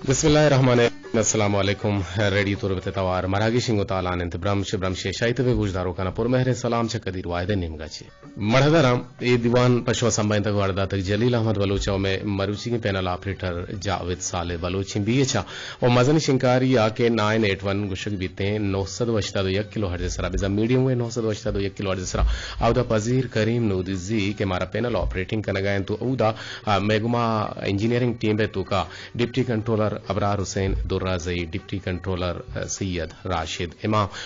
Bismillahirrahmanirrahim. Assalamu alaikum. Radio Turbet Tawar. Maragi Shingo Talan and Shibram Sheshait Vujdarokana Purmehre Salam Chakadir Widen Nimgachi. Madhadaram, E Diwan Pasho Sambain Taguarda, Jalil Ahmad Balucha, Maruchi panel operator Javed Saleh Baluchin Bicha, or Mazani Shinkari Ake 981 Gushak Bite, Nosad Vashta Yakilo Hadesra, is a medium way Nosad Vashta Yakilo Hadesra, Auda Pazir Karim Nudizi, Kemara panel operating Kanaga into Uda, Meguma engineering team Betuka, Deputy Controller Abrar Hussain Durrazai, Deputy Controller Syed Rashid Imam,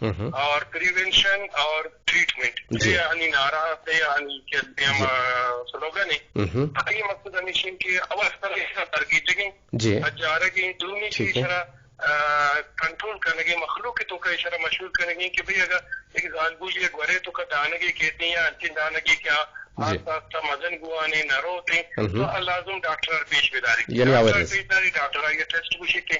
اور prevention اور treatment یعنی نعرہ سے یعنی کہتے ہیں slogan ہے یہ مقصد ہمیشہ کہ اول طرح ترغیب جگہ اجارہ کی دونوں کی اشارہ کنٹرول کرنے کے مخلوق تو کا اشارہ مشہور کرنے گی کہ بھئی اگر ایک زالبولی ایک گورے تو کا دانگی کہتے ہیں انچین دانگی کیا آستا مزن گوانے نہ روتے تو لازم ڈاکٹر پیش بیداری ڈاکٹر آئیے ٹیسٹ پوچھے کے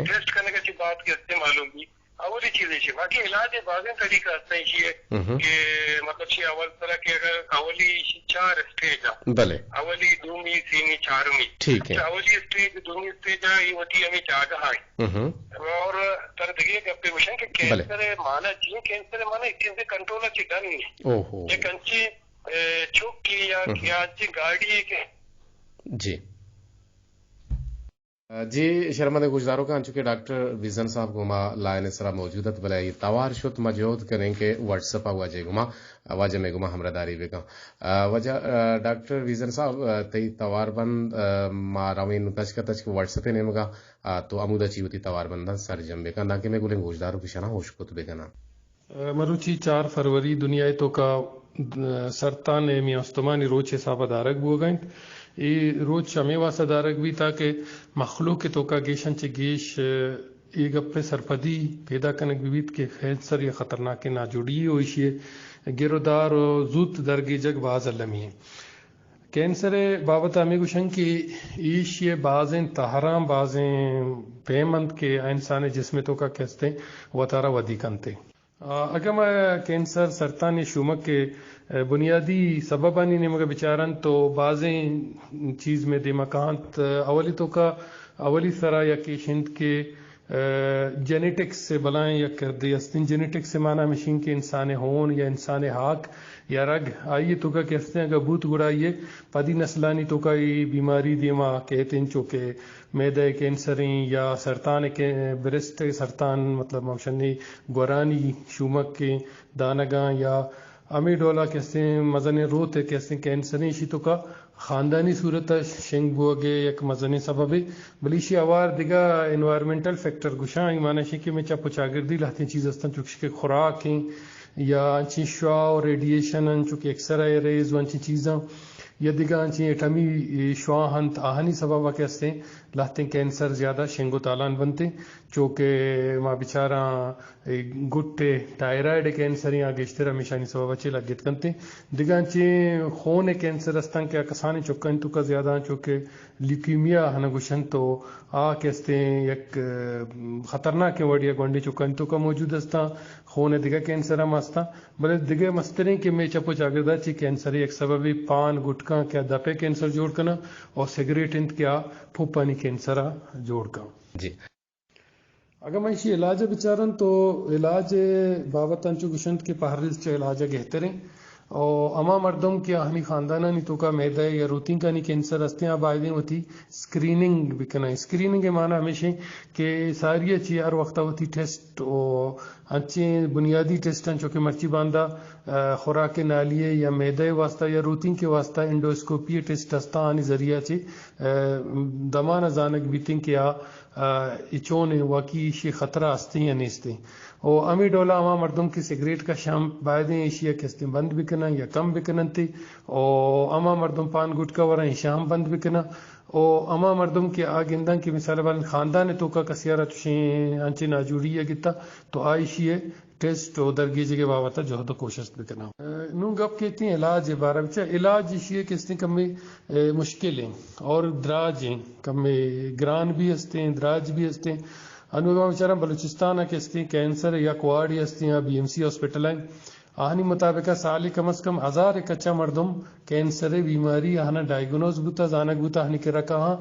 ٹیسٹ کرنے کا بات کے معلوم بھی اولی چیزیں چی باقی علاج بعضیں طریقہ ہستا ہے کہ مطلب چی اول طرح کے اگر اولی 4 اسٹیج بلے اولی دومی سینی چارمی ٹھیک ہے اولی اسٹیج دومی اسٹیج یہ ہوتی ہمیں جاگہ ہے اور تردگی گپے وشن کہ کینسر مانا چیئے کینسر مانا ایک چیز کنٹرول اچھی ڈن نہیں ایک انچی چوک کی یا انچی گاڑی ہے کہ جی شرمند گزاروں کا چونکہ ڈاکٹر ویزن صاحب گما لائن سرا موجودت بلائی توار شت مجہود کریں کہ واٹس اپ واجہ گما واجہ میں گما ہمرا داری بیگا وجہ ڈاکٹر ویزن صاحب تی توار بند ما روین تچ کا تچ واٹس اپ نے مگا تو عمودہ چی ہوتی توار بندن سر جم بیگا نہ کہ میں گولیں گوشداروں کشانہ ہوش کو تو بیگا نا مروچی 4 فروری دنیا تو کا سرطان می استمانی روچ حساب دارک بو گئیں یہ روز شمی واسا دارک بھی تاکہ مخلوق تو کا گیشن چے گیش ایک اپنے سرپدی پیدا کنک بیت کے کینسر یا خطرناک نہ جڑی ہوئی گرودار و زوت درگی جگ باز علمی ہے کینسر بابت ہمیں گوشن کی ایش یہ بازیں تہرام بازیں پیمند کے انسان جسم تو کا کہتے وہ تارا ودی کنتے اگر میں کینسر سرطان شومک کے بنیادی سببانی نے مگر بچارن تو بازیں چیز میں دے مکانت اولی تو کا اولی سرا یا کیشنت کے جینیٹکس سے بلائیں یا کردے استن جینیٹکس سے معنی مشین کے انسان ہون یا انسان حاک یا رگ آئیے تو کا کہتے ہیں اگر بوت گڑائیے پدی نسلانی تو کا یہ بیماری دیما کہتے ہیں چونکہ میدے کینسریں یا سرطان کے برسٹ سرطان مطلب موشنی گورانی شومک کے دانگاں یا امی ڈولا کہتے ہیں مزن روتے کہتے ہیں کینسریں شی تو کا خاندانی صورت شنگ بوگے یک مزنی سبب بلیشی اوار دیگا انوائرمنٹل فیکٹر گشاں ایمانا شی کہ میں چاپو چاگردی لاتی چیز استن چکش کے خوراک ہیں یا انچی شعا اور ریڈیشن چونکہ ایکسر ریز و انچی چیزاں یا دیگا انچی ایٹمی شعا ہنت آہنی سبب کہتے ہیں لاتے کینسر زیادہ شنگو تالان بنتے چونکہ ما بیچارہ گٹے ٹائرائڈ کینسر یا گشتر ہمیشانی سبب اچھے لگت کنتے دیگا انچی خون کینسر استن کیا کسانی چکن تو کا زیادہ چونکہ لیکیمیا ہنا گوشن تو کہتے ہیں یک خطرناک وڑیا گونڈی چکن تو کا موجود استا خون دیگا کینسر ہم استا بلے دیگا مستریں کہ میں چپو چاگردہ چی کینسر ایک سببی پان گٹکاں کیا دپے کینسر جوڑ کنا اور سگریٹ انت کیا پھوپانی کینسر جوڑ کا جی اگر میں اسی علاج بچارن تو علاج بابت انچو گشنت کے پہرز چا علاج گہتر ہیں اور اما مردم کیا ہمیں خاندانہ نہیں تو کا میدہ یا روتین کا نہیں کینسر ہستے ہیں آبائدیں ہوتی سکریننگ بھی کرنا ہے سکریننگ کے معنی ہمیشہ کہ ساری اچھی ہر وقت ہوتی ٹیسٹ اور اچھے بنیادی ٹیسٹ ہیں چونکہ مرچی باندھا خوراک نالیے یا میدے واسطہ یا روتین کے واسطہ انڈوسکوپی ٹیسٹ ہستا آنی ذریعہ چی دمان ازانک بیتیں کیا اچونے واقعی شی خطرہ ہستے یا نیستے اور امی ڈولا اما مردم کی سگریٹ کا شام بائدیں ایشیا کستے بند بکنا یا کم بکنن تی اور اما مردم پان گٹکا ورہ شام بند بکنا اور اما مردم کے آگندن کی مثال والن خاندان تو کا کسیارہ تشیں انچے ناجوڑی ہے گتا تو آئیشی ہے ٹیسٹ اور درگیجے کے باوتا جو تو کوشش بکنا نوں گپ کہتی ہیں علاج بارہ بچہ علاج ایشی کستے کم میں مشکل ہیں اور دراج ہیں کم میں گران بھی ہستے ہیں دراج بھی ہستے ہیں انوگا بیچارہ بلوچستان کے ہستے ہیں کینسر یا کوارڈی ہستے ہیں بی ایم سی ہاسپٹل ہیں آہنی مطابقہ سالی کم از کم 1000 کچا مردم کینسر بیماری آہنا ڈائیگنوز بوتا زانک بوتا آہنی کے رکھا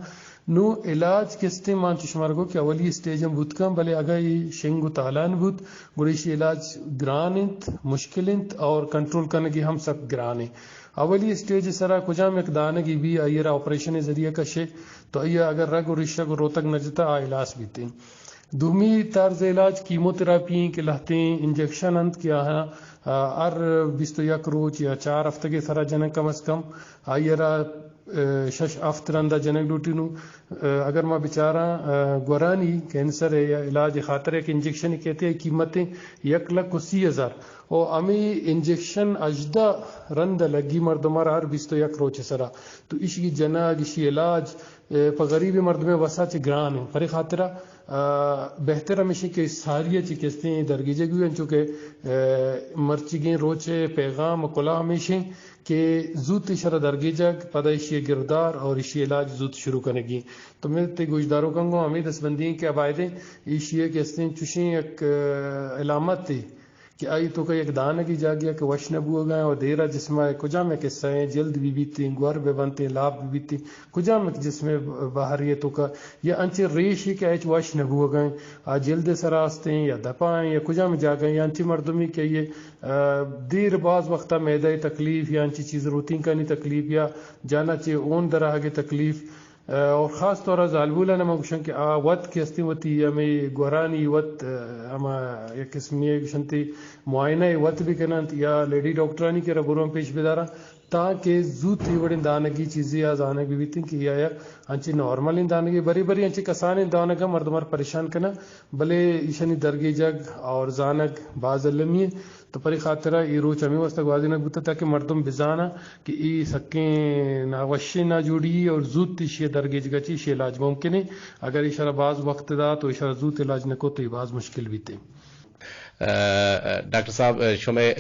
نو علاج کستے مان چشمار کو کہ اولی اسٹیج ہم بوت کم بلے اگر یہ شنگو تالان بوت گریشی علاج گران انت مشکل انت اور کنٹرول کرنے کی ہم سب گران ہیں اولی اسٹیج سرا کجا مقدانگی بھی آئیرہ آپریشن ذریعہ کشے تو آئیہ اگر رگ و رشہ کو روتک نجتا علاج بیتے ہیں دومی طرز علاج کیموتراپی کے لہتے ہیں انجیکشن انت کیا ہے ار 21 روز یا 4 ہفتے کے سرا جنہ کم از کم آئیرہ شش آفترندہ جنک ڈوٹی نو اگر ما بیچارہ گورانی کینسر ہے یا علاج خاطر ایک انجیکشن کہتے ہیں قیمتیں 1,80,000 اور امی انجیکشن اجدہ رند لگی مردمار ہر 21 روچ سرا تو اسی جناگ اسی علاج پا غریب مرد میں وسا چی گران ہے پر خاطرہ بہتر ہمیشہ کہ ساریہ چی کستے ہیں درگیجے گوئے ہیں چونکہ مرچی گئیں روچے پیغام کلا ہمیشہ کہ زود اشارہ درگیجہ پدا اشی گردار اور اشی علاج زود شروع کرنے گی تو میں تے گوشداروں کنگو ہمیں دس بندیں کہ اب آئے دیں اشی کستے ہیں چوشیں ایک علامت تے کہ آئی تو کہ ایک دانہ کی جا گیا کہ وش نبو گئے اور دیرہ جس میں کجا میں قصہ ہیں جلد بھی بیتی ہیں گوار بھی بنتے ہیں لاب بھی بیتی کجا میں جس میں باہر یہ تو کہ یا انچے ریش ہی کہ ایچ وش نبو گئے جلد سراستے ہیں یا دپائیں یا کجا میں جا گئے یا انچی مردمی کہ یہ دیر بعض وقتہ میدہ تکلیف یا انچی چیز روتین کا نہیں تکلیف یا جانا چاہیے اون درہ کے تکلیف اور خاص طور زالبولا نما گوشن کہ وقت کی استی وتی ہمیں گورانی وقت ہما ایک قسمی گوشنتی معائنہ وقت بھی کنانت یا لیڈی ڈاکٹرانی کے ربوروں پیش بدارا تاکہ زود تھی بڑی دانگی چیزیں یا زانگ بھی بیتیں کہ یا انچی نارمل دانگی بری بری انچی کسان دانگا مردمار پریشان کنا بلے ایشانی درگی جگ اور زانگ باز علمی تو پری خاطرہ ای روچ ہمیں واسطہ گوازی نہ بوتا تاکہ مردم بزانا کہ ای سکیں ناوشی نہ جوڑی اور زود تیشی درگی جگہ چیشی علاج ممکن ہے اگر اشارہ باز وقت دا تو اشارہ زود علاج نہ کو تو ای باز مشکل بیتے ڈاکٹر صاحب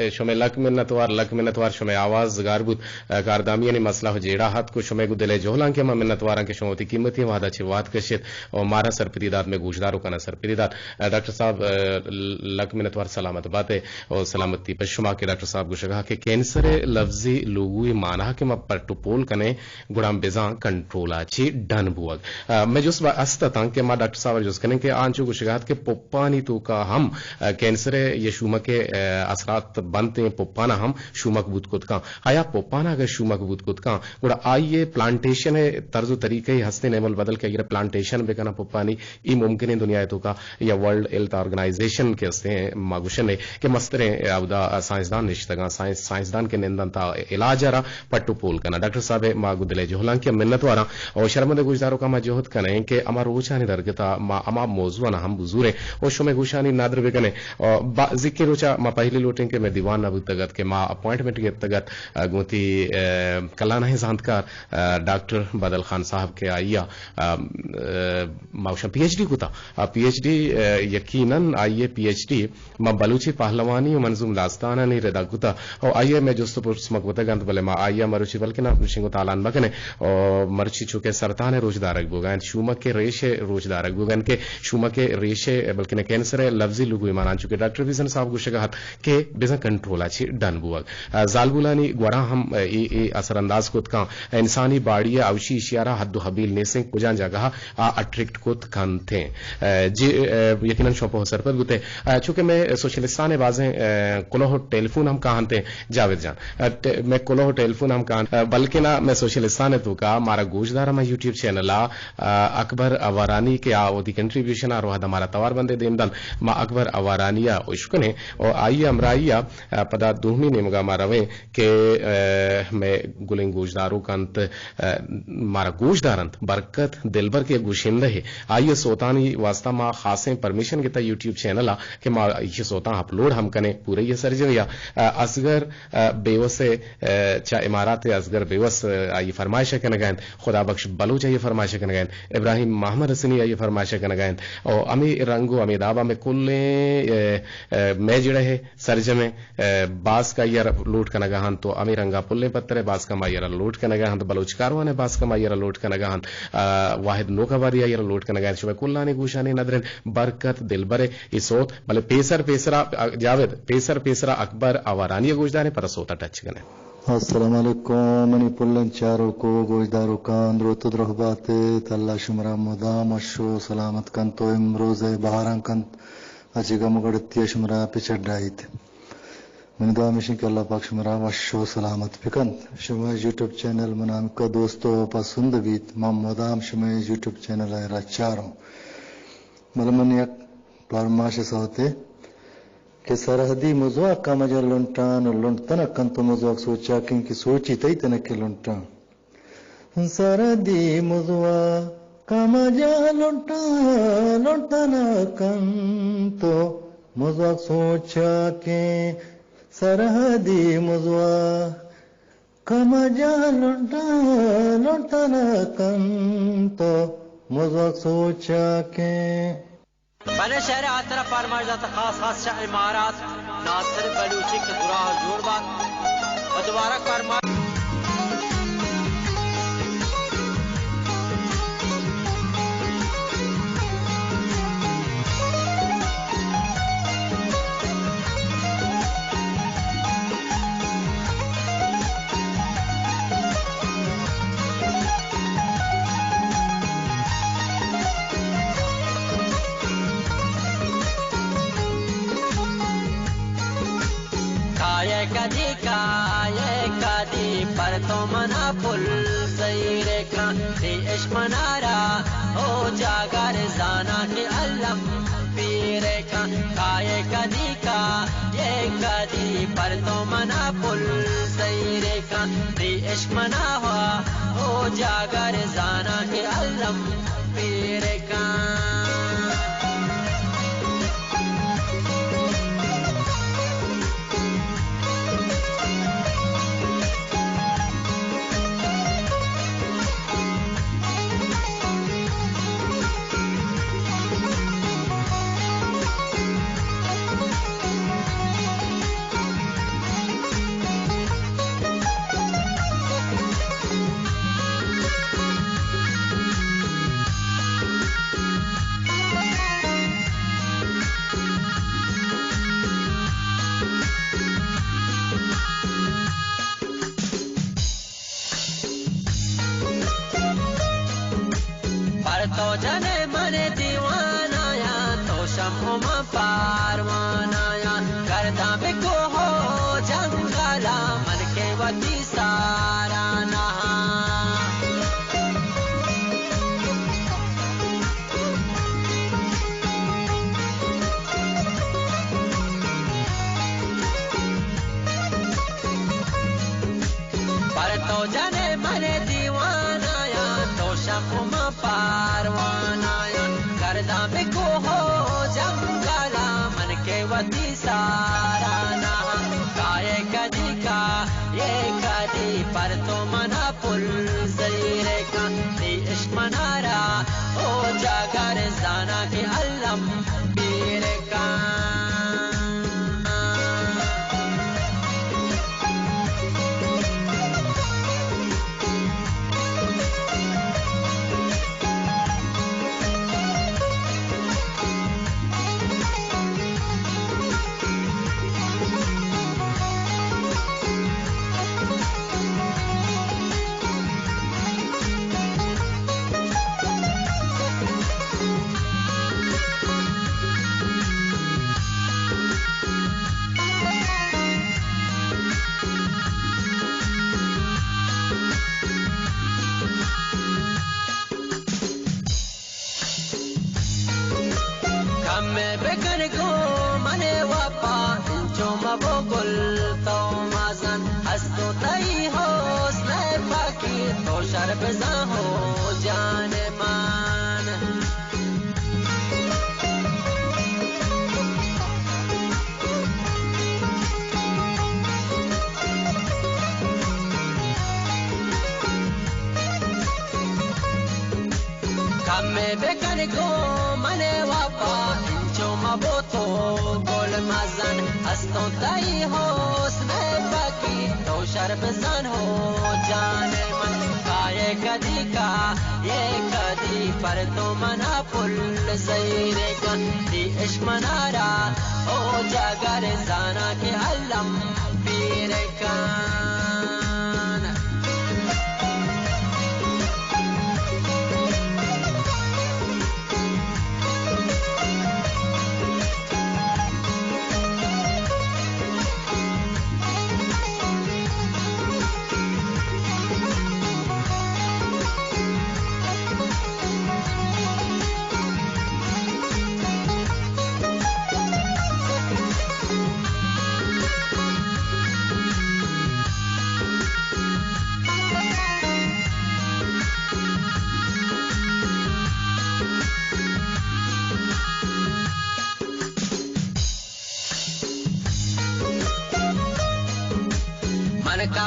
شمع لک منتوار شمع آواز گار بود کاردامی یعنی مسئلہ جیڑا ہاتھ کو شمع کو دلے جوہلان کے ما منتواران کے شموتی قیمتی وعدہ چی وعد کشید اور مارا سرپریدات میں گوشداروں کا نا سرپریدات ڈاکٹر صاحب لک منتوار سلامت باتیں اور سلامتی پر شما کے ڈاکٹر صاحب گوشگا کہ کینسر لفظی لوگوی مانا کہ ما پرٹو پول کنے گڑام بیزان کنٹرولا چی ڈن بوگ میں جس با استتا کہ ما ڈاکٹر صاحب جس کنے کہ آنچو گوشگات کے پوپانی تو کا ہم کینسر یہ شومک کے اثرات بنتے ہیں پوپانا ہم شومک بود کت کان آیا پوپانا اگر شومک بود کت کان گوڑا آئیے پلانٹیشن ہے طرز و طریقے ہستے نیمل بدل کے اگر پلانٹیشن بے کنا پوپانی ای ممکن ہے دنیا تو کا یا ورلڈ ہیلتھ آرگنائزیشن کے ہستے ہیں ماگوشن ہے کہ مستریں ابدا سائنسدان نشتگاں سائنسدان کے نندن تا علاج را پٹو پول کنا ڈاکٹر صاحب ماگو دلے جوہلان کی منت وارا اور شرمند گوشداروں کا ما جوہد کنے کہ اما روچانی درگتا ما اما موضوع نا ہم بزورے اور شمع گوشانی نادر بے کنے ذکر روچا ما پہلی لوٹیں کہ میں دیوان نبود تگت کہ ما اپوائنٹمنٹ کے تگت گوتی کلانہ زاندکار ڈاکٹر بدل خان صاحب کے آئیا ماوشا پی ایچ ڈی کو تا پی ایچ ڈی یقیناً آئیے پی ایچ ڈی ما بلوچی پہلوانی و منظوم داستانہ نہیں ردا کتا اور آئیے میں جستو پرس مکوتا گانت بلے ما آئیا مروچی بلکہ نا شنگو تالان بکنے اور مرچی چوکے سرطان روچدارک بوگان شومک کے ریشے روچدارک بوگان کے شومک کے ریشے بلکہ کینسر لفظی لوگوی مانان چکے ڈاکٹر ویزن صاحب گوشگاہت کہ بیزا کنٹرولا چی ڈن بوگ زالبولانی گورا ہم اثر انداز کت کان انسانی باڑی اوشی اشیارہ حد و حبیل نیسیں کجان جگہ اٹریکٹ کت کان تھے جی یقیناً شوپو سر پر گوتے چونکہ میں سوشلستان بازیں کلوہ ٹیلیفون ہم کہاں تھے جاوید جان میں کلوہ ٹیلیفون ہم کہاں بلکہ نہ میں سوشلستان تو کا مارا گوشدارا میں یوٹیوب چینل اکبر اوارانی کے آوتی کنٹریبیوشن اور وہاں ہمارا توار بندے دیمدن ما اکبر اوارانیہ اشکنے اور آئیے امرائیہ پدا دوہمی نمگا مارویں کہ میں گلنگ گوشداروں کانت مارا گوشدارنت برکت دلبر کے گوشندہ ہے آئیے سوتانی واسطہ ما خاصیں پرمیشن کیتا یوٹیوب چینل کہ ما یہ سوتان اپلوڈ ہم کنے پورے یہ سرجویا اصغر بیوس چا امارات اصغر بیوس آئی فرمائش کنگائن خدا بخش بلوچ یہ فرمائش کنگائن ابراہیم محمد حسنی یہ فرمائش کنگائن اور امی رنگو امی دابا میں کل میں جڑے ہے سرجمے باس کا یہ لوٹ کا نگاہان تو امی رنگا پلے پترے باس کا مائر لوٹ کا نگاہان تو بلوچ کاروانے باس کا مائر لوٹ کا نگاہان واحد نوکا باری یہ لوٹ کا نگاہان شبہ کلانی گوشانی ندرن برکت دلبرے اسوت بلے پیسرا جاوید پیسرا اکبر اوارانی گوشدانے پر سوتا ٹچ کنے السلام علیکم منی پلن چاروں کو گوشدارو کان روتد رہباتے تاللہ شمرا مدام اشو سلامت کن تو امروز بہاران کن اچھگا مگڑتی شمرا پچھڑ ڈائیت من دعا مشن کہ اللہ پاک شمرا اشو سلامت پکن شما یوٹیوب چینل منام کا دوستو پسند بیت مدام شما یوٹیوب چینل ہے رچاروں ملمن یک پارماش سوتے کہ سرحدی موضوع کا مجھے لنٹان اور لنٹن کن تو موضوع سوچا کہ سوچی تی تنک لنٹان سردی مزوا کمجا لٹنا کنتو مزوا سوچا کے سرحدی مزوا کمجا لٹنا کنتو مزوا سوچا کے بنے شہر آترا فرمائش داتا خاص شاہ امارات ناصر بلوچی کے دراہ جوڑ بات و دوبارہ فرمائش کدی پر تو منا پل سیرے کا دی عشق منارا ہو جاگر زانا کے علم پیرے کا کائے کدی کا یہ کدی پر تو منا پل سیرے کا دی عشق منا ہوا ہو جاگر زانا کے علم پیرے کا تو جنے من دیوانا یا تو شمع پاروانا یا گردہ بکو ہو جنگلا من کے وطی سارانا پر تو جنے من دیوانا یا تو شمع پاروانا یا گردہ بکو ہو جنگلا من کے وطی سارانا کائے کدی کا یہ کدی پر تو منا پل زیرے کا دی عشق منارا ہو جاگر زانا کے علم پیر کا بکن کو منے وپا جو مبو گل تو مازن ہستو تئی ہو سنے پاکی تو شرب زاں ہو جان مان کمے بکن کو منے وپا مبو تو گل مزن ہستوں تئی ہو سنے باقی تو شرب زن ہو جانے من کائے کدی کا یہ کدی پر تو منا پل زیرے کا دی عشق منارا ہو جاگر زانا کے علم پیر کان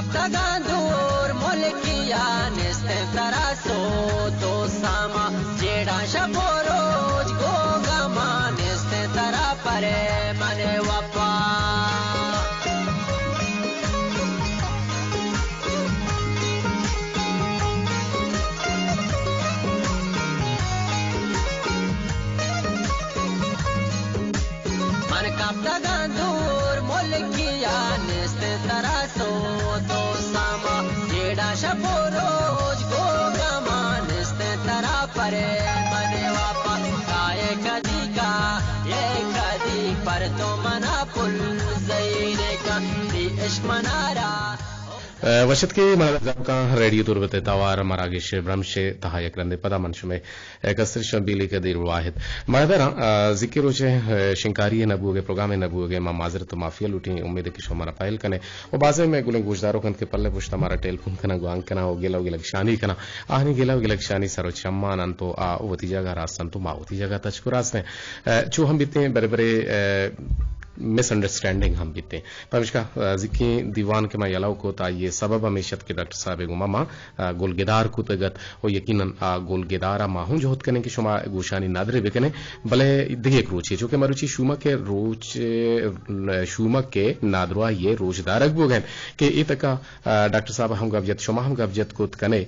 kapta gandur molkiya neste taraso to sama jeda shaporoj gogama neste tara pare mane wapa kapta gandur molkiya neste taraso to sama jeda shaporoj gogama neste tara pare mane wapa kaye kadi ka ye kadi par to mana pul zaine ka di ishq manara وشت کے کا radio تربت توار مراگش برمشے تہایک رندے پدا منشمے کسر شبیلی کے دیر واحد مردرا ذکر روچے شنکاری نبوگے programme نبوگے ما معذرت معافی لوٹی امید کہ شما پائل کنے او بازے میں گلیں گوشدارو کن کے پلے پشت ہمارا ٹیل فون کنا گوان کنا او گیلا گلک شانی کنا آہنی گیلا گلک شانی سرو چمان انتو ا وتی جگہ راستن تو ما وتی جگہ تشکراس نے چو ہم بیتے بڑے بڑے مس انڈرسٹینڈنگ ہم بیتے پمش کا ذکی دیوان کے ما یلاو کو تا یہ سبب ہمیشت کے ڈاکٹر صاحب گما گولگدار کو تگت او یقینا گولگدارا ما ہوں جوہد کنے کہ شما گوشانی نادرے بکنے بلے دیگه روچی چونکہ مروچی شوما کے روچ شوما کے نادروا یہ روزدارک بو گئے کہ اتکا ڈاکٹر صاحب ہم گبجت شما ہم گبجت کو کنے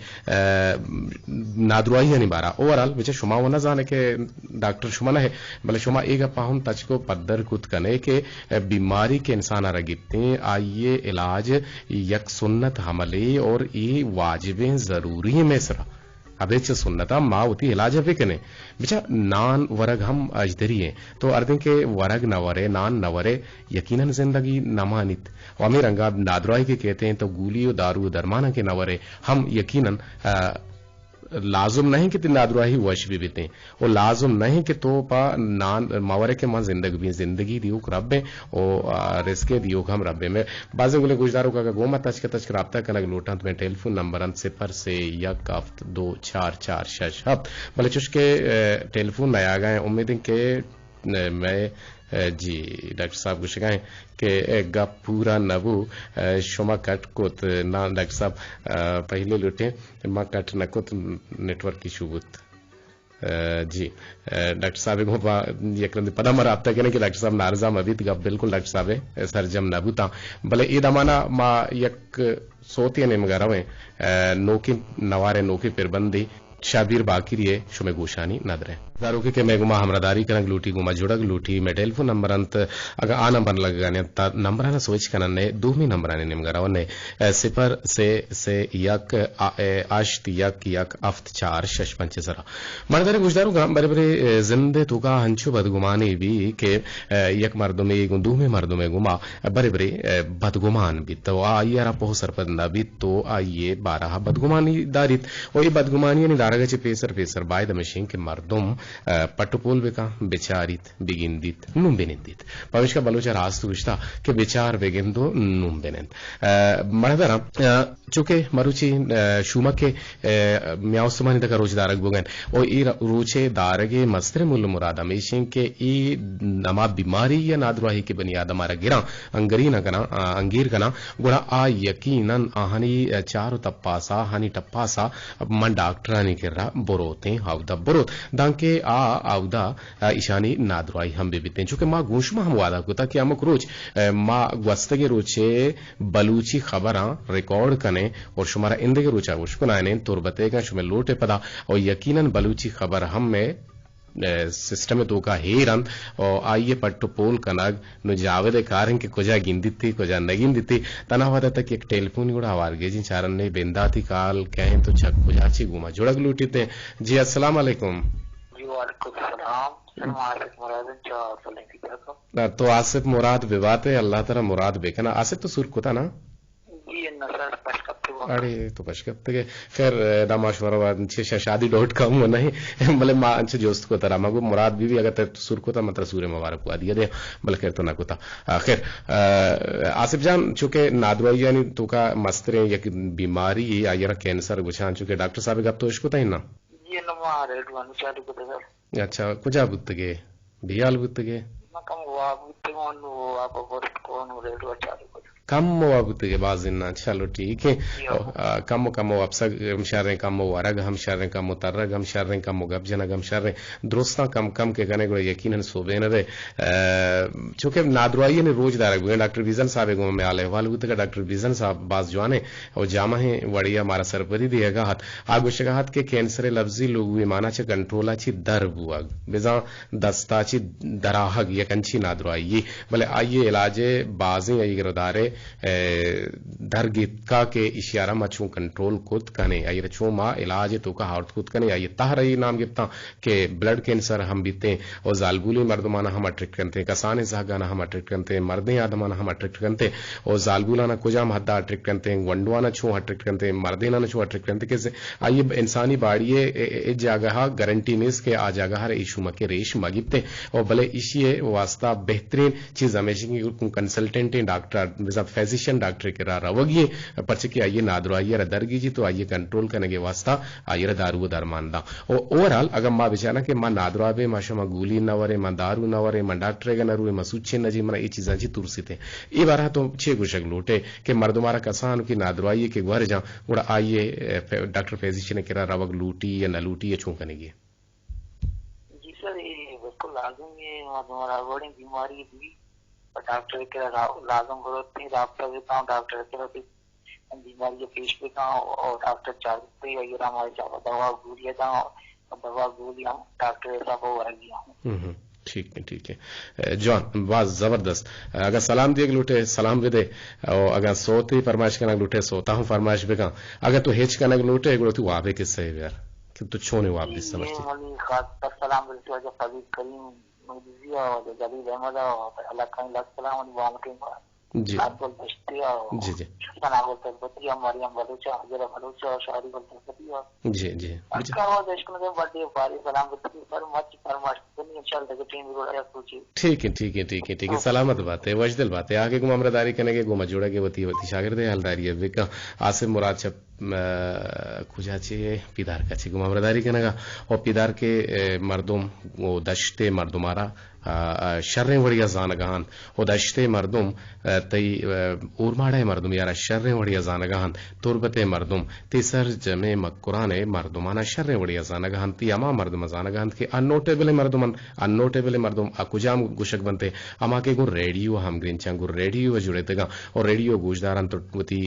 نادروائی نہیں بارا اوورال وچ شما وہ نہ جانے کہ ڈاکٹر شما نہ ہے بلے شما ایگا پاہم تچ کو پدر کت کنے کہ بیماری کے انسان رگتے آئیے علاج یک سنت حملی اور ای واجبیں ضروری میں سرا ابے چ سنتا ما ہوتی علاج ہے کنے بچا نان ورگ ہم اجدری ہیں تو اردن کے ورگ نورے نان نورے یقیناً زندگی نمانت ومی رنگا نادرائی کے کہتے ہیں تو گولی و دارو درمانہ کے نورے ہم یقیناً لازم نہیں کہ نادراہی وش بھی بیتے وہ لازم نہیں کہ تو پا نان ماورے کے ماں زندگی دیو رب او رزقے دیو ہم رب میں بعض گلے گوشداروں کا گوما تچ کا تچ رابطہ کنگ لوٹا تو میں ٹیلی فون نمبر 0 سے 1 7 2 4 4 6 بلے چش کے ٹیلی فون میں آ گئے امید کہ میں جی ڈاکٹر صاحب کو شکائیں کہ گا پورا نبو شما کٹ کو نا ڈاکٹر صاحب پہلے لوٹے ماں کٹ نکوت نیٹ ورک کی شوبت جی ڈاکٹر صاحب کو یکرند پدا مر رابطہ کہنے کہ ڈاکٹر صاحب نارزام ابھی تک بالکل ڈاکٹر صاحب سرجم نبو تا بلے ای دمانا ما یک سوتی نے مگا رویں نوکی نوارے نوکی پر بندی شابیر باکریے شمع گوشانی نادرے دارو کہ میں گما ہمراہداری کرنگ لوٹی گما جڑگ لوٹی میں ٹیلی فون نمبر انت اگر آ نمبر لگانے تا نمبر نہ سوچ کننے دومی نمبر نے نمگراو نے 0 سے 1 8 1 افت 4 6 5 0 مردر گوشدارو گام بڑے بڑے زندے تو کا ہنچو بدگمانی بھی کہ یک مردوں گندو میں مردوں میں گما بڑے بڑے بدگمان بھی تو آئیے پہ سرپندہ بھی تو آئیے 12 بدگمانی داریت اور یہ بدگمانی نے دارگا چ پیسر باید مشین کے مردم پٹپول بکا بیچاریت بگندیت نوم بنندیت پاوش کا بلوچا راست گشتا کہ بیچار بگندو نوم بنند مردرم چونکہ مروچی شوما کے میاں عثمانی تک روچ دارگ بگن اور ای روچے دارگے مستر مول مراد ہمیشن کہ ای نما بیماری یا نادرواہی کے بنیاد ہمارا گرا انگری نہ کنا انگیر کنا گڑا آ یقیناً آہنی چارو تپاسا ہنی ٹپاسا من ڈاکٹرانی کر رہا بروتے ہاودا بروت دانکہ آودا ایشانی نادروائی ہم بھی بیتے ہیں چونکہ ماں گوشما ہم وعدہ کوتا کہ امک روچ ماں گوستگی روچے بلوچی خبراں ریکارڈ کنے اور شمارا اندگی روچا وشکنائنے تربتے گا شمیں لوٹے پدا اور یقیناً بلوچی خبر ہم میں سسٹم تو کا ہیرن اور آئیے پٹو پول کنگ نو جاوید کارن کے کجا گندتی کجا نگین دیتی تنا ہوا تک ایک ٹیلی فون گوڑا آوارگے جی چارن نے بیندا تھی کال کہیں تو چھک کجا چی گوما جوڑک لوٹی تھے جی السلام علیکم جی وعلیکم السلام تو آصف مراد ببات ہے اللہ تعالی مراد بیکنا آصف تو سور کتا نا اڑے تو پشکت کے خیر دا مشورہ شادی .com وہ نہیں بلے ماں انچ جوست کو ترا مگو مراد بھی اگر تے سور کو تا مطلب سورے مبارک کو دیا دے بل خیر تو نہ کوتا خیر آصف جان چونکہ نادوائی یعنی تو کا مسترے یک بیماری یا کینسر گچان چونکہ ڈاکٹر صاحب گپ تو اس کو تا نا یہ نما ریڈ وان چالو کو دے اچھا کجا بوتگے بیال بوتگے مکم وا بوتگون وہ اپ بورت کون ریڈ وا چالو کو کم وقت کے بعض نہ چلو ٹھیک ہے کم ابسگ ہم شریں کم ورگ ہم شریں کم ترگ ہم شریں کم گب جنگ ہم شریں درستاں کم کے گنے گڑے یقیناً صوبے نہ رہے چونکہ نادروائی نے روز دارک ہوئے ڈاکٹر ویزن صاحب گو میں آل احوال ہوتے کہ ڈاکٹر ویزن صاحب باز جوانے اور جامع ہیں وڑیا ہمارا سرپری دیا گا ہاتھ آگو شگاہت کے کینسر لفظی لوگ ہوئے مانا چھ کنٹرولا چھ در بوگ بزاں دستا چھ دراہگ یا کنچی نادروائی بلے آئیے علاج بازیں آئی گردارے درگیت کا کے اشارہ مچوں کنٹرول کت کنے آئی رچوں ماں علاج تو کا ہارت کت کنے آئی تہ رہی نام گفتا کہ بلڈ کینسر ہم بیتے اور زالبولی مردمانہ ہم اٹریکٹ کرتے کسانے زہگانہ ہم اٹریکٹ کرتے مردیں آدمانہ ہم اٹریکٹ کرتے اور زالبولانہ کجام حدہ اٹریکٹ کرتے ونڈوانہ چھوں اٹریکٹ کرتے مردینانہ چھوں اٹریکٹ کرتے کہ آئیے انسانی باڑیے جاگہ گارنٹی نیس کے آ جاگہ ایشو مکے ریش مگیتے اور بلے اشیے واسطہ بہترین چیز ہمیشہ کنسلٹنٹ ڈاکٹر فیزیشین ڈاکٹر کے را روگیے پرچہ کہ آئیے نادرو آئیے درگی جی تو آئیے کنٹرول کرنے کے واسطہ آئیے دارو درماندہ اور اوورال اگر ماں بچانا کہ ماں نادرو آبے ماں شما گولی نہ ورے ماں دارو نہ ورے ماں ڈاکٹر کا نہ روئے ماں سوچے نہ جی ماں یہ چیزاں جی ترسی تھے یہ بارہ تو چھ گشک لوٹے کہ مردمارا کسان کی نادرو آئیے کہ گھر جاؤں گوڑا آئیے ڈاکٹر فیزیشین کے را روگ لوٹی یا نہ لوٹی یا چھوں کرنے گی جی سر یہ بالکل لازم ہے ہمارا بڑی بیماری بھی ڈاکٹر کے لازم ضرورت نہیں رابطہ دیتا ہوں ڈاکٹر کے بیماری پیش پہ اور ڈاکٹر چاہتے ہمارے دوا گولیاں دوا گولیاں ڈاکٹر صاحب ورگیاں ہوں ٹھیک ہے جان بات زبردست اگر سلام دیے لوٹے سلام بھی دے اور اگر سوتے فرمائش کرنا لوٹے سوتا ہوں فرمائش بھی کہاں اگر تو ہیچ کرنا لوٹے گڑو تو وابے کس سے یار کہ تو چھونے واب دس سمجھتی خاص پر سلام بلتے وجہ فضیل کریم مجزیہ اور جلیل احمد اور اللہ کا السلام علیکم وعلیکم جی جی جی ٹھیک ہے سلامت بات ہے وجدل بات ہے آگے گم امرداری کرنے کے گما جوڑا کے وتی شاگرد حلداری ہے آصف مراد چپ کھجا چے پیدار کا چے گما امرداری کرنے گا اور پیدار کے مردم وہ دشتے مردمارا شریں وڑیا زانگان او دشتے مردم تی اورماڑے مردم یارا شریں وڑیا زانگان تربت مردم تی سر جمع مکرانے مردمانہ شریں وڑیا زانگان تی اما مردم زانگان کے انوٹیبل مردم اکجام گشک بنتے اما کے گور ریڈیو ہم گرنچاں گور ریڈیو جڑے تگا اور ریڈیو گوشداران تو تی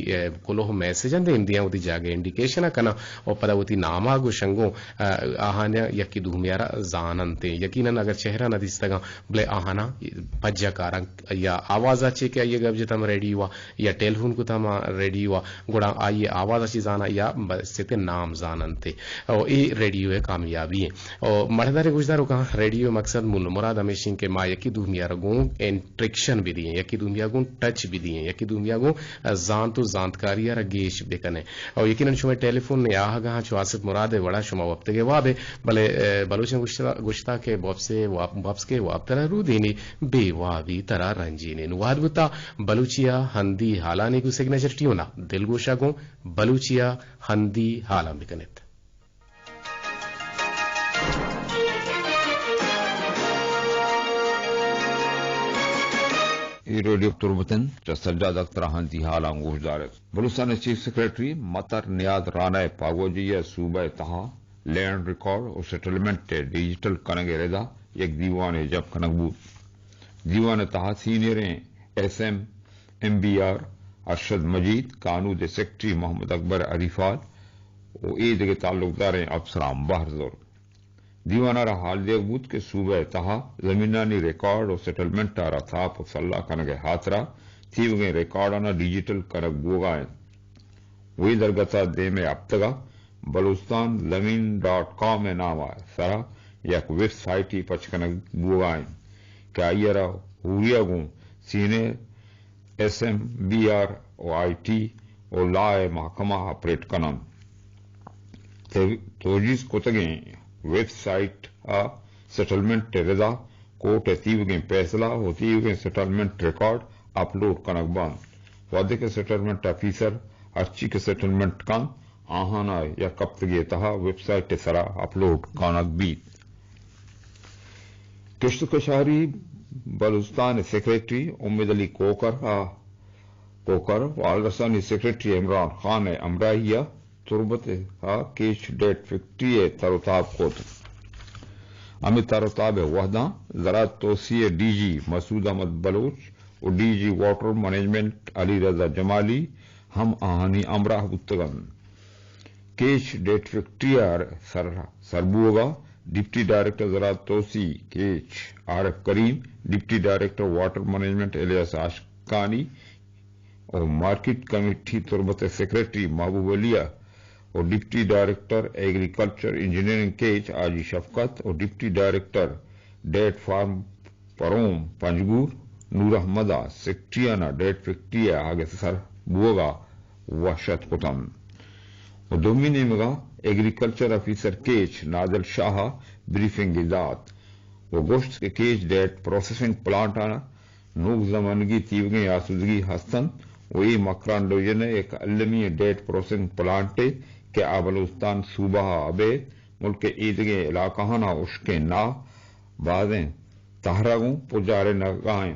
کلو میسج اندے اندیاں تی جاگے انڈیکیشن کنا اور پدا وتی ناما گشنگو آہانیا یکی دومیارا زاننتے یقیناً اگر چہرہ نہ دیستگا بلے آہانا پجا کارا یا آواز اچھے کہ آئیے گب جتم ریڈیو یا ٹیلیفون کو تم ریڈیو گوڑا آئیے آواز اچھی زانا یا ستے نام زاننتے اور یہ ریڈیو ہے کامیابی ہے اور مردار گوشدارو کہاں ریڈیو مقصد مول مراد ہمیشہ کہ ماں یکی دومیارا گون انٹریکشن بھی دیئے یکی دومیا گون ٹچ بھی دیئے یکی دومیا گون زانت و زانتکاری یا گیش بکنے اور یقیناً شما ٹیلیفون نے آہا گاں چو آصف مراد ہے وڑا شما وقت کے وابے بلے بلوچن گشتا کے بابس کے واب ترا رو دینی بے وابی ترا رنجینے نواد بتا بلوچیا ہندی حالانی کو سگنیچر ٹیونا دل گوشا گوں بلوچیا ہندی حالا بکنت ریڈیو تربتن سجاد اختر ہندی حالا گوشدار بلوچستان چیف سیکرٹری مطر نیاد رانا پاگوجی صوبہ تہا لینڈ ریکارڈ اور سیٹلمنٹ ڈیجیٹل کنگ رضا یک دیوان جب کنگ بود دیوان تہا senior S M B R Arshad Majeed قانون سیکرٹری محمد اکبر عریفال اور عید کے تعلق دار افسران باہر زور دیوانہ را حال دیکھ بود کہ صوبہ تہا زمینانی ریکارڈ اور سیٹلمنٹ آرا تھا پسلہ کنگ ہاترا تھی گئے ریکارڈانا ڈیجیٹل کنگ بوگائیں وہی درگتا دے میں اب تگا بلوچستان لمین.com میں نام آئے سرا یک ویب سائٹ ہی پچکنگ بوگائیں کہ آئیرا ہوریا گوں senior S M B R او آئی ٹی اور لائے محکمہ آپریٹ کنن توجیز کو تگیں ویب سائٹ سیٹلمنٹ رضا کوٹ تیو گئیں فیصلہ ہوتی گئیں سیٹلمنٹ ریکارڈ اپلوڈ کنک بند وعدے کے سیٹلمنٹ آفیسر ارچی کے سیٹلمنٹ کن آہانا یا کپتگی تہا ویب سائٹ سرا اپلوڈ کنک بیت کشت کشاری بلوچستان سیکریٹری امید علی کوکر کوکر والرسانی سیکرٹری عمران خان امراہیہ تربت کیش ڈیٹ فیکٹری ترتاب کوت امی ترتاب وحدہ زراعت توسیع ڈی جی مسعود احمد بلوچ اور D G water management Ali Raza Jamali ہم آہانی امراہ بتگن کیش ڈیٹ فیکٹری سربوگا ڈپٹی ڈائریکٹر زراعت توسیع Kech Arif Karim deputy director water management Ilyas آشکانی اور market committee Turbat secretary Mehboob علیہ اور deputy director agriculture engineering catch آجی Shafqat اور ڈپٹی ڈائریکٹر ڈیٹ فارم پروم پنجگور نور احمدہ سیکٹریانہ ڈیٹ فیکٹری آگے سر بوگا وحشت قطن اور دومینی مگا ایگریکلچر آفیسر کیچ نادل شاہ بریفنگ ذات وہ گوشت کے کیچ ڈیٹ پروسیسنگ پلانٹ آنا نوک زمانگی تیوگیں آسودگی ہستن وہی مکران ڈویژن ایک علمی ڈیٹ پروسیسنگ پلانٹ کے بلوچستان صوبہ ابے ملک عیدگیں علاقہ نا اشکے نا بازیں تہراگوں پجارے نگائیں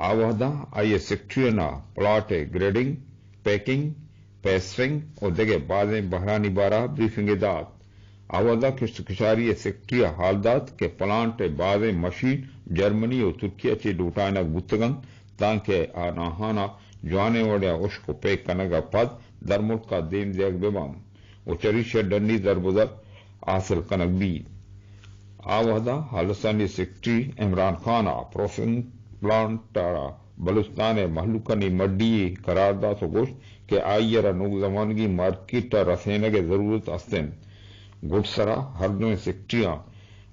آوہدہ آئیے سیکٹری نا پلاٹ گریڈنگ پیکنگ پیسٹنگ اور دیگر بازیں بحرانی بارہ بریفنگ داد آوہدہ کشاری سیکٹری حالدات کے پلانٹ بازیں مشین جرمنی اور ترکیہ چے ڈوٹائنک بتگن تاکہ آناہانا جوانے وڑیا اشکو پیک کنگا پد در ملک کا دیم دیگ بیبان اور چریشہ ڈنڈی در بدر حاصل کنگ بید آوہدہ حالستانی سیکٹری عمران خانہ پروسیسنگ پلانٹ بلوچستان محلوکانی مڈی قرارداد و گوشت کہ آئیرہ نوک زمانگی مارکیٹ رسینگ ضرورت استن گڈسرا ہردویں سیکٹریاں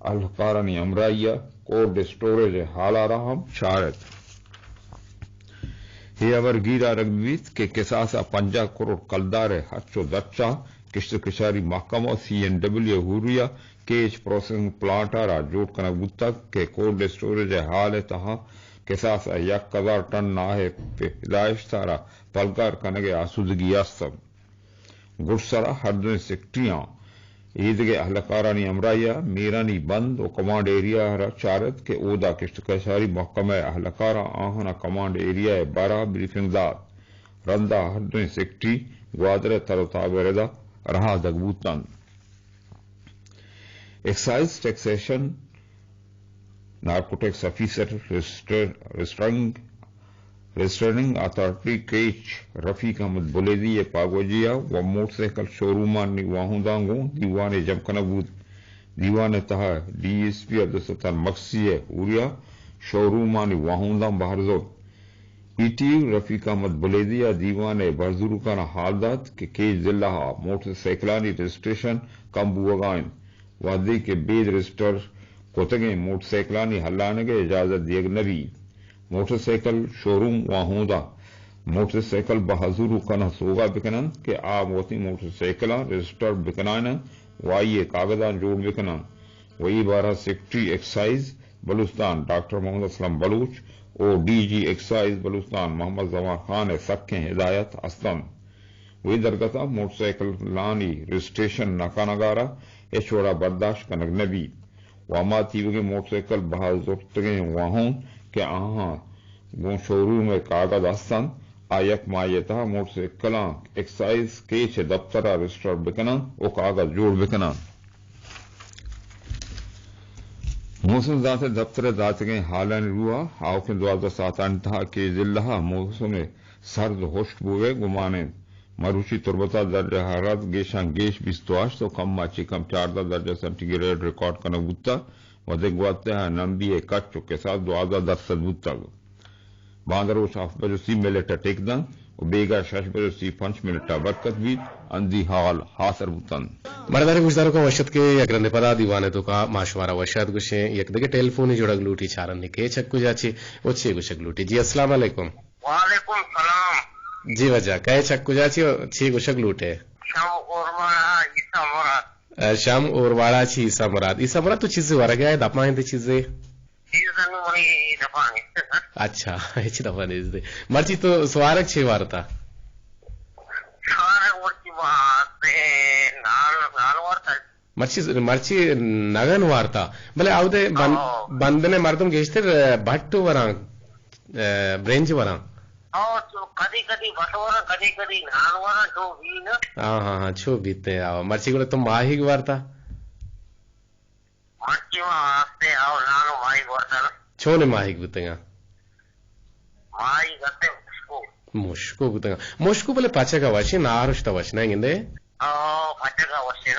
اہلکارانی امرائیہ کولڈ اسٹوریج حالہ رحم شارت ہی اور گیرا رگویت کے کساسا 50 کروڑ کلدار ہچو درچا کشت کشاری محکمہ سی این ڈبلیو ہوریا کیچ پروسیسنگ پلانٹ آرا جوٹ کنک بتک کے کولڈ اسٹوریج حال تہا کساسا 1000 ٹن ناہے پیدائش سارا پلکار کنگے آسودگی آستم گڈسرا ہردویں سیکٹریاں عیدگے اہلکارانی امرائیہ میرانی بند و کمانڈ ایریا چارت کے اودا کشتکشاری محکمہ اہلکارہ آہنا کمانڈ ایریا 12 بریفنگ داد رندہ ہردویں سیکٹری گوادر ترتاب ردا رہا دگبوتن excise taxation narcotics officer restraining authority Kech Rafiq Ahmed Buledi پاگوجیا و موٹر سائیکل شورومان واہندانگوں دیوان جمکنبود دیوان تہا ڈی ایس پی عبدالستار مقصی اوریا شورومان واہندان بہرزو ای ٹی رفیق احمد بلیدیا دیوان برزروکانہ حالدات کے کیچ ضلع موٹر سائیکلانی رجسٹریشن کم بوگائن وادی کے بید رجسٹر کوتگیں موٹر سائیکلانی ہلانگے اجازت دیگ نبی موٹر سائیکل شوروم واہوندا موٹر سائیکل بہزورو کنا سوگا بکنن کہ آب وطی موٹر سائیکلاں رجسٹر بکنائن وائیے کاغذان جوڑ بکنن وہی بارہ سیکٹری ایکسائز بلوچستان ڈاکٹر محمد اسلم بلوچ اور ڈی جی ایکسائز بلوچستان محمد زمان خان سکھیں ہدایت استن وہی درگتا موٹر سائیکل لانی رجسٹریشن ناکانگارا ایچوڑا برداشت کنگ نبی واما تیوگے موٹر سائیکل بہزورتگیں واہون کہ آہاں گون شوروم میں کاغذ استن آیک مایتا موٹر سائیکلاں ایکسائز کیچ دفترہ رجسٹر بکنن او کاغذ جوڑ بکنن موسم ذات دفتر ذاتگیں حالان روا آوکن 12 ساعت انتہا کے ضلع موسم سرد خشک بوئے گمانے مروچی تربتا درجہ حرارت گیشان گیش 28 تو کم ماچی کم 14 درجہ سینٹی گریڈ ریکارڈ کرنا بوتا ودک واتے ہیں نمبی کچ کے ساتھ 12 بوتا باندرو 7 بجے سی ملٹا ٹیک دن اور بیگا 6 بجے سی 5 منٹا برکت بھی اندی حال حاصر بوتن مردار گوشداروں کا وشت کے یک رند پدا دیوانے تو کا ماشوارا وشت گوشیں یک دگے ٹیلی فونی جوڑا گلوٹی چارن نکے چکو جاچی وہ چھ گوشہ گلوٹی جی السلام علیکم وعلیکم السلام جی وجہ کہے چکو جاچی چھ گوشہ گلوٹے شام اور واڑا چی عیسیٰ مراد عیسیٰ مراد تو چیزیں وارا گیا ہے دپائیں دے چیزیں اچھا ایچی دفعہ نیز دے مرچی تو سوارک چھ وار تھا مرچی نگن وار تھا بلے آو دے بندنے مردم گیشتے بھٹ وران برینج وران کدی کدی بٹورا کدی کدی نانورا جو بھی نا ಹಾ ಚೋ ಬಿತ್ತೆ ಮರ್ಚಿಗಳು ತುಂಬ ಮಾಹಿಗೆ ವಾರ್ತಾ ಮಚ್ಚಿ ಆಸ್ತೆ ಅವ್ ನಾನು ಮಾಯಿಗೆ ಬರ್ತಾನ ಚೋನೆ ಮಾಹಿಗೆ ಬಿತ್ತಂಗ ಮಾಯಿ ಗತ್ತೆ ಮುಷ್ಕು ಬಿತ್ತಂಗ ಮುಷ್ಕು ಬಲೆ ಪಚಗ ವಶಿ ನಾರುಷ್ಟ ವಶನ ಹಿಂದೆ ಪಚಗ ವಶಿನ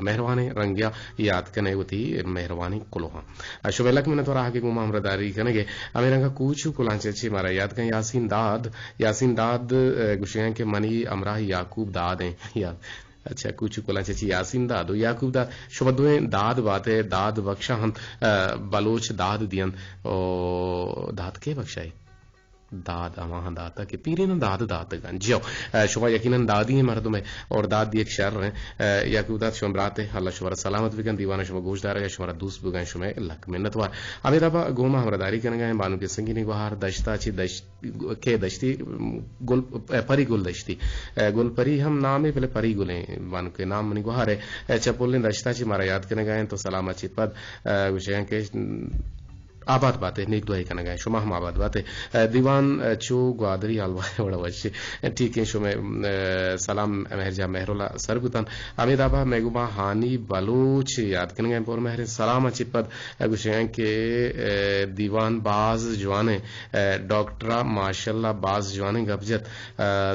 مہروانے رنگیا یاد کنے ہوتی مہروانی کلوہاں شویلک میں تو راہ کے گوں مامرداری کنے گے امیرنگا کوچو کلانچے چی مارا یاد کنے یاسین داد گشیاں کے منی امراہ یعقوب داد ہیں یاد اچھا کوچو کلانچے چی یاسین داد یعقوب داد شبدویں داد باتے داد بخشا ہم بلوچ داد دین او داد کے بخشائی داد وہاں داتا کہ پیری نہ داد دات گن جیو شما یقیناً دادی ہیں مردوں میں اور داد دی ایک شر ہیں یعقوب داد شما برات اللہ شمارا سلامت بگن دیوانا شما گوش دارا گا شمارا دوست بگن شما لک منت وار امی دابا گوما ہمرداری کرنے گئے بانو کے سنگینی گوہار دشتا چی کے دشتی گل پری گل دشتی گل پری ہم نام ہے پہلے پری گلیں بانو کے نام منی گوہار ہے چپولیں دشتا چی مارا یاد کرنے گئے تو سلامت چی پد وشیاں کے آباد باتیں نیک دعائی کرنا گئے شما ہم آباد باتیں دیوان چو گوادری آلوائے وڑا وچی ٹھیک ہے شما سلام مہرجا مہرولا سرگتن امید آبا میگوما ہانی بلوچ یاد کرنا گئے پور مہر سلام اچھی پد گوشیاں کے دیوان باز جوانے ڈاکٹرہ ماشاءاللہ باز جوانے گبجت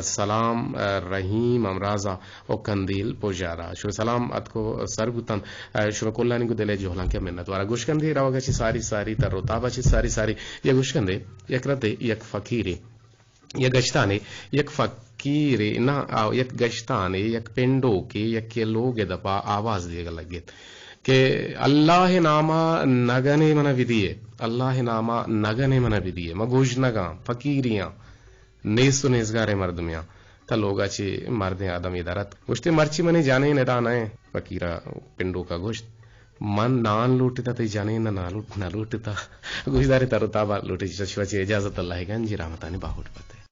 سلام رحیم امرازا او کندیل پوجارا شو سلام ات کو سرگتن شما کلانی کو دلے جوہلان کے منت وارا گوش کندی راوگا چی ساری تر تابا چی ساری یک گوشکندے یک رتے یک فقیری یک گشتانے یک فقیری نا یک گشتانے یک پنڈو کی یک لوگ دپا آواز دیگا لگیت کہ اللہ ناما نگنے منہ بدیے اللہ ناما نگنے منہ بدیے مگوش نگاں فقیریاں نیستو نیزگارے مردمیاں تا لوگا چی مردیں آدم ادارت گوشتے مرچی منی جانے ندان آئے فقیرہ پنڈو کا گوشت من نان لوٹتا تی جانے نہ لوٹتا گوشدارے ترو تابا لوٹی چشوا چی اجازت اللہ گنجی رحمتانی باہوٹ پتے